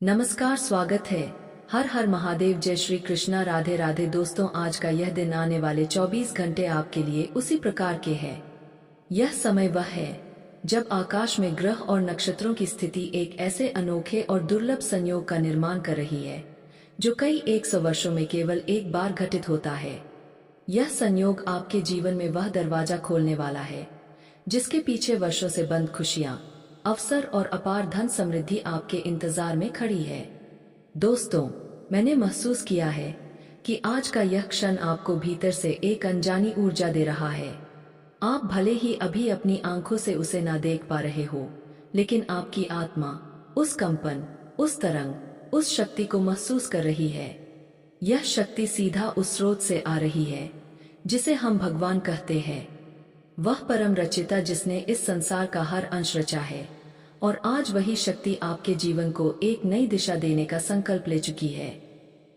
नमस्कार, स्वागत है। हर हर महादेव, जय श्री कृष्णा, राधे राधे। दोस्तों, आज का यह दिन आने वाले 24 घंटे आपके लिए उसी प्रकार के हैं। यह समय वह है जब आकाश में ग्रह और नक्षत्रों की स्थिति एक ऐसे अनोखे और दुर्लभ संयोग का निर्माण कर रही है जो कई 100 वर्षों में केवल एक बार घटित होता है। यह संयोग आपके जीवन में वह दरवाजा खोलने वाला है जिसके पीछे वर्षों से बंद खुशियां, अवसर और अपार धन समृद्धि आपके इंतजार में खड़ी है। दोस्तों, मैंने महसूस किया है कि आज का यह क्षण आपको भीतर से एक अनजानी ऊर्जा दे रहा है। आप भले ही अभी अपनी आंखों से उसे ना देख पा रहे हो, लेकिन आपकी आत्मा उस कंपन, उस तरंग, उस शक्ति को महसूस कर रही है। यह शक्ति सीधा उस स्रोत से आ रही है जिसे हम भगवान कहते हैं। वह परम रचिता जिसने इस संसार का हर अंश रचा है, और आज वही शक्ति आपके जीवन को एक नई दिशा देने का संकल्प ले चुकी है।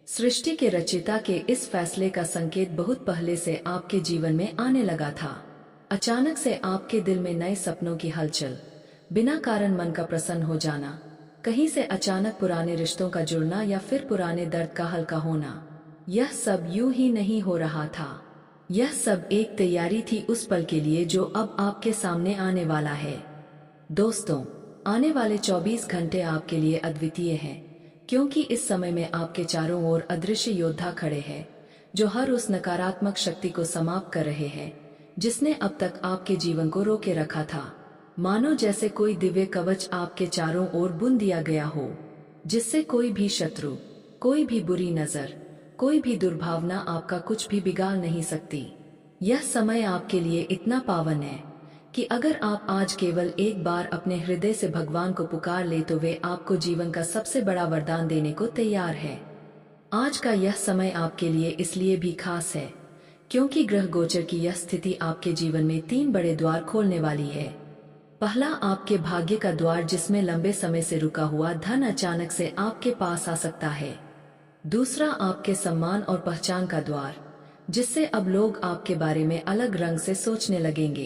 सृष्टि के रचिता के इस फैसले का संकेत बहुत पहले से आपके जीवन में आने लगा था। अचानक से आपके दिल में नए सपनों की हलचल, बिना कारण मन का प्रसन्न हो जाना, कहीं से अचानक पुराने रिश्तों का जुड़ना या फिर पुराने दर्द का हल्का होना, यह सब यूं ही नहीं हो रहा था। यह सब एक तैयारी थी उस पल के लिए जो अब आपके सामने आने वाला है। दोस्तों, आने वाले 24 घंटे आपके लिए अद्वितीय हैं, क्योंकि इस समय में आपके चारों ओर अदृश्य योद्धा खड़े हैं जो हर उस नकारात्मक शक्ति को समाप्त कर रहे हैं जिसने अब तक आपके जीवन को रोके रखा था। मानो जैसे कोई दिव्य कवच आपके चारों ओर बुन दिया गया हो, जिससे कोई भी शत्रु, कोई भी बुरी नजर, कोई भी दुर्भावना आपका कुछ भी बिगाड़ नहीं सकती। यह समय आपके लिए इतना पावन है कि अगर आप आज केवल एक बार अपने हृदय से भगवान को पुकार ले तो वे आपको जीवन का सबसे बड़ा वरदान देने को तैयार है। आज का यह समय आपके लिए इसलिए भी खास है क्योंकि ग्रह गोचर की यह स्थिति आपके जीवन में 3 बड़े द्वार खोलने वाली है। पहला, आपके भाग्य का द्वार जिसमें लंबे समय से रुका हुआ धन अचानक से आपके पास आ सकता है। दूसरा, आपके सम्मान और पहचान का द्वार, जिससे अब लोग आपके बारे में अलग रंग से सोचने लगेंगे।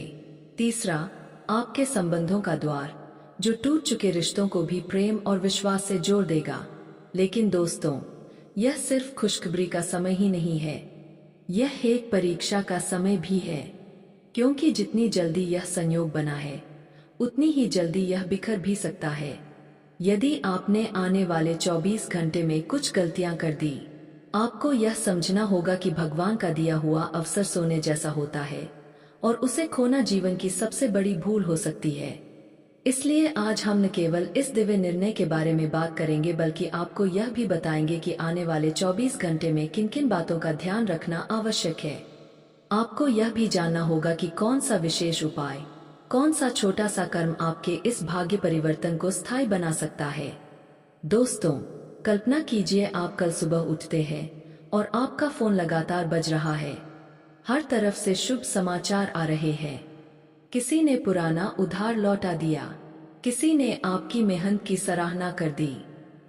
तीसरा, आपके संबंधों का द्वार, जो टूट चुके रिश्तों को भी प्रेम और विश्वास से जोड़ देगा। लेकिन दोस्तों, यह सिर्फ खुशखबरी का समय ही नहीं है, यह एक परीक्षा का समय भी है, क्योंकि जितनी जल्दी यह संयोग बना है उतनी ही जल्दी यह बिखर भी सकता है। यदि आपने आने वाले 24 घंटे में कुछ गलतियां कर दी, आपको यह समझना होगा कि भगवान का दिया हुआ अवसर सोने जैसा होता है और उसे खोना जीवन की सबसे बड़ी भूल हो सकती है। इसलिए आज हम न केवल इस दिव्य निर्णय के बारे में बात करेंगे, बल्कि आपको यह भी बताएंगे कि आने वाले 24 घंटे में किन किन बातों का ध्यान रखना आवश्यक है। आपको यह भी जानना होगा कि कौन सा विशेष उपाय, कौन सा छोटा सा कर्म आपके इस भाग्य परिवर्तन को स्थायी बना सकता है। दोस्तों, कल्पना कीजिए आप कल सुबह उठते हैं और आपका फोन लगातार बज रहा है। हर तरफ से शुभ समाचार आ रहे हैं। किसी ने पुराना उधार लौटा दिया, किसी ने आपकी मेहनत की सराहना कर दी,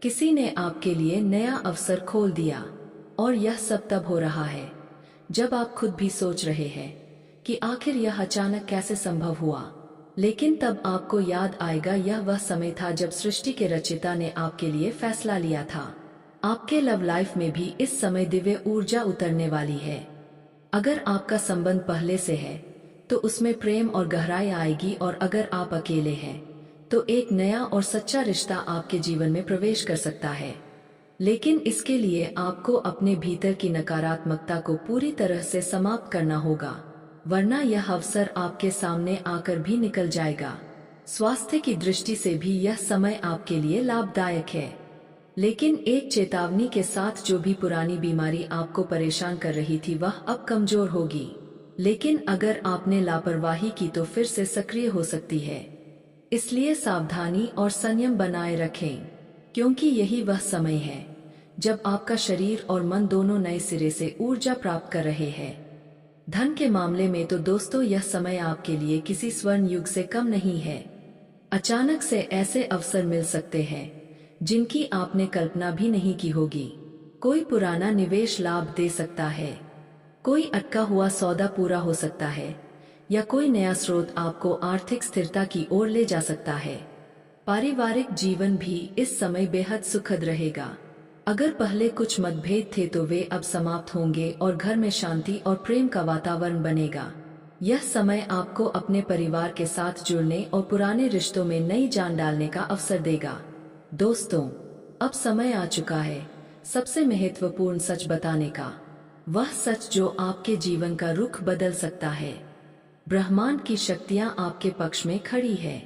किसी ने आपके लिए नया अवसर खोल दिया। और यह सब तब हो रहा है जब आप खुद भी सोच रहे हैं कि आखिर यह अचानक कैसे संभव हुआ। लेकिन तब आपको याद आएगा, यह वह समय था जब सृष्टि के रचिता ने आपके लिए फैसला लिया था। आपके लव लाइफ में भी इस समय दिव्य ऊर्जा उतरने वाली है। अगर आपका संबंध पहले से है तो उसमें प्रेम और गहराई आएगी, और अगर आप अकेले हैं तो एक नया और सच्चा रिश्ता आपके जीवन में प्रवेश कर सकता है। लेकिन इसके लिए आपको अपने भीतर की नकारात्मकता को पूरी तरह से समाप्त करना होगा, वरना यह अवसर आपके सामने आकर भी निकल जाएगा। स्वास्थ्य की दृष्टि से भी यह समय आपके लिए लाभदायक है, लेकिन एक चेतावनी के साथ, जो भी पुरानी बीमारी आपको परेशान कर रही थी वह अब कमजोर होगी, लेकिन अगर आपने लापरवाही की तो फिर से सक्रिय हो सकती है। इसलिए सावधानी और संयम बनाए रखें, क्योंकि यही वह समय है जब आपका शरीर और मन दोनों नए सिरे से ऊर्जा प्राप्त कर रहे हैं। धन के मामले में तो दोस्तों, यह समय आपके लिए किसी स्वर्ण युग से कम नहीं है। अचानक से ऐसे अवसर मिल सकते हैं जिनकी आपने कल्पना भी नहीं की होगी। कोई पुराना निवेश लाभ दे सकता है, कोई अटका हुआ सौदा पूरा हो सकता है, या कोई नया स्रोत आपको आर्थिक स्थिरता की ओर ले जा सकता है। पारिवारिक जीवन भी इस समय बेहद सुखद रहेगा। अगर पहले कुछ मतभेद थे तो वे अब समाप्त होंगे और घर में शांति और प्रेम का वातावरण बनेगा। यह समय आपको अपने परिवार के साथ जुड़ने और पुराने रिश्तों में नई जान डालने का अवसर देगा। दोस्तों, अब समय आ चुका है सबसे महत्वपूर्ण सच बताने का, वह सच जो आपके जीवन का रुख बदल सकता है। ब्रह्मांड की शक्तियां आपके पक्ष में खड़ी है।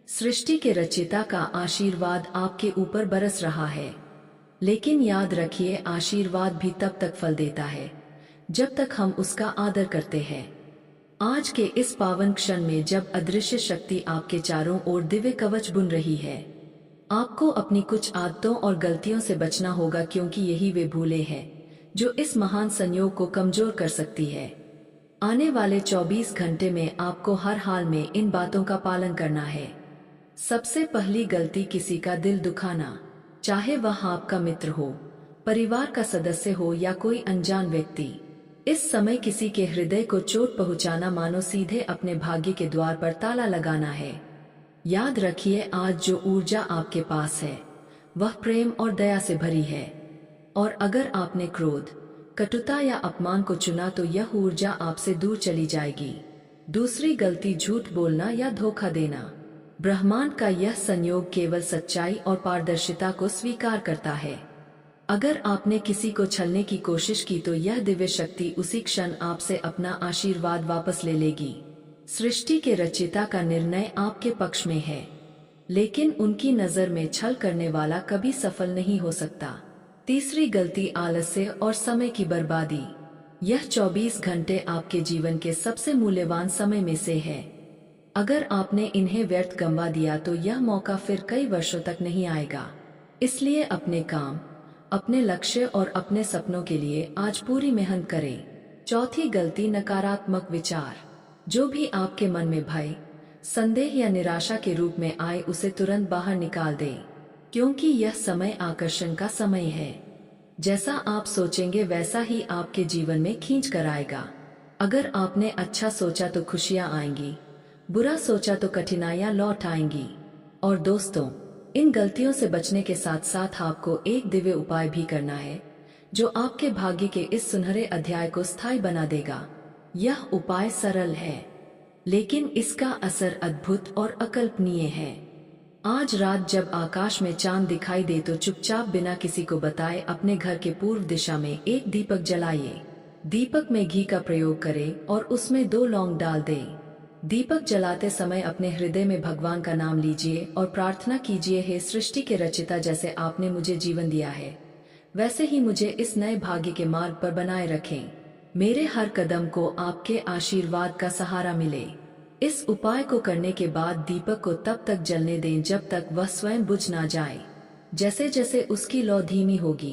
सृष्टि के रचयिता का आशीर्वाद आपके ऊपर बरस रहा है। लेकिन याद रखिए, आशीर्वाद भी तब तक फल देता है जब तक हम उसका आदर करते हैं। आज के इस पावन क्षण में जब अदृश्य शक्ति आपके चारों ओर दिव्य कवच बुन रही है, आपको अपनी कुछ आदतों और गलतियों से बचना होगा, क्योंकि यही वे भूलें हैं जो इस महान संयोग को कमजोर कर सकती है। आने वाले 24 घंटे में आपको हर हाल में इन बातों का पालन करना है। सबसे पहली गलती, किसी का दिल दुखाना, चाहे वह आपका मित्र हो, परिवार का सदस्य हो या कोई अनजान व्यक्ति। इस समय किसी के हृदय को चोट पहुंचाना मानो सीधे अपने भाग्य के द्वार पर ताला लगाना है। याद रखिए, आज जो ऊर्जा आपके पास है वह प्रेम और दया से भरी है, और अगर आपने क्रोध, कटुता या अपमान को चुना तो यह ऊर्जा आपसे दूर चली जाएगी। दूसरी गलती, झूठ बोलना या धोखा देना। ब्रह्मांड का यह संयोग केवल सच्चाई और पारदर्शिता को स्वीकार करता है। अगर आपने किसी को छलने की कोशिश की तो यह दिव्य शक्ति उसी क्षण आपसे अपना आशीर्वाद वापस ले लेगी। सृष्टि के रचयिता का निर्णय आपके पक्ष में है, लेकिन उनकी नजर में छल करने वाला कभी सफल नहीं हो सकता। तीसरी गलती, आलस्य और समय की बर्बादी। यह 24 घंटे आपके जीवन के सबसे मूल्यवान समय में से है। अगर आपने इन्हें व्यर्थ गंवा दिया तो यह मौका फिर कई वर्षों तक नहीं आएगा। इसलिए अपने काम, अपने लक्ष्य और अपने सपनों के लिए आज पूरी मेहनत करें। चौथी गलती, नकारात्मक विचार। जो भी आपके मन में भय, संदेह या निराशा के रूप में आए उसे तुरंत बाहर निकाल दें, क्योंकि यह समय आकर्षण का समय है। जैसा आप सोचेंगे वैसा ही आपके जीवन में खींच कर आएगा। अगर आपने अच्छा सोचा तो खुशियां आएंगी, बुरा सोचा तो कठिनाइयां लौट आएंगी। और दोस्तों, इन गलतियों से बचने के साथ साथ आपको एक दिव्य उपाय भी करना है जो आपके भाग्य के इस सुनहरे अध्याय को स्थायी बना देगा। यह उपाय सरल है, लेकिन इसका असर अद्भुत और अकल्पनीय है। आज रात जब आकाश में चांद दिखाई दे तो चुपचाप बिना किसी को बताए अपने घर के पूर्व दिशा में एक दीपक जलाइए। दीपक में घी का प्रयोग करें और उसमें 2 लौंग डाल दें। दीपक जलाते समय अपने हृदय में भगवान का नाम लीजिए और प्रार्थना कीजिए, हे सृष्टि के रचयिता, जैसे आपने मुझे जीवन दिया है वैसे ही मुझे इस नए भाग्य के मार्ग पर बनाए रखें। मेरे हर कदम को आपके आशीर्वाद का सहारा मिले। इस उपाय को करने के बाद दीपक को तब तक जलने दें जब तक वह स्वयं बुझ ना जाए। जैसे जैसे उसकी लौ धीमी होगी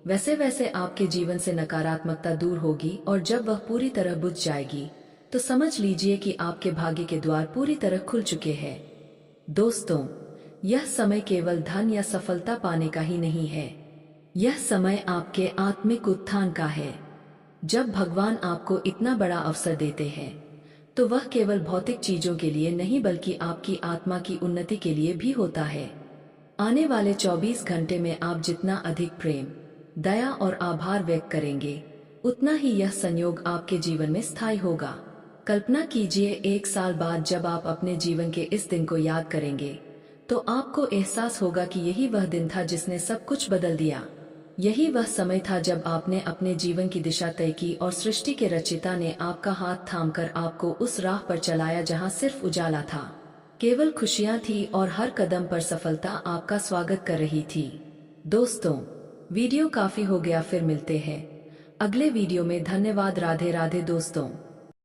वैसे वैसे आपके जीवन से नकारात्मकता दूर होगी, और जब वह पूरी तरह बुझ जाएगी तो समझ लीजिए कि आपके भाग्य के द्वार पूरी तरह खुल चुके हैं। दोस्तों, यह समय केवल धन या सफलता पाने का ही नहीं है, यह समय आपके आत्मिक उत्थान का है। जब भगवान आपको इतना बड़ा अवसर देते हैं तो वह केवल भौतिक चीजों के लिए नहीं बल्कि आपकी आत्मा की उन्नति के लिए भी होता है। आने वाले 24 घंटे में आप जितना अधिक प्रेम, दया और आभार व्यक्त करेंगे, उतना ही यह संयोग आपके जीवन में स्थायी होगा। कल्पना कीजिए, 1 साल बाद जब आप अपने जीवन के इस दिन को याद करेंगे तो आपको एहसास होगा कि यही वह दिन था जिसने सब कुछ बदल दिया। यही वह समय था जब आपने अपने जीवन की दिशा तय की और सृष्टि के रचयिता ने आपका हाथ थामकर आपको उस राह पर चलाया जहां सिर्फ उजाला था, केवल खुशियां थी और हर कदम पर सफलता आपका स्वागत कर रही थी। दोस्तों, वीडियो काफी हो गया, फिर मिलते हैं अगले वीडियो में। धन्यवाद। राधे राधे दोस्तों।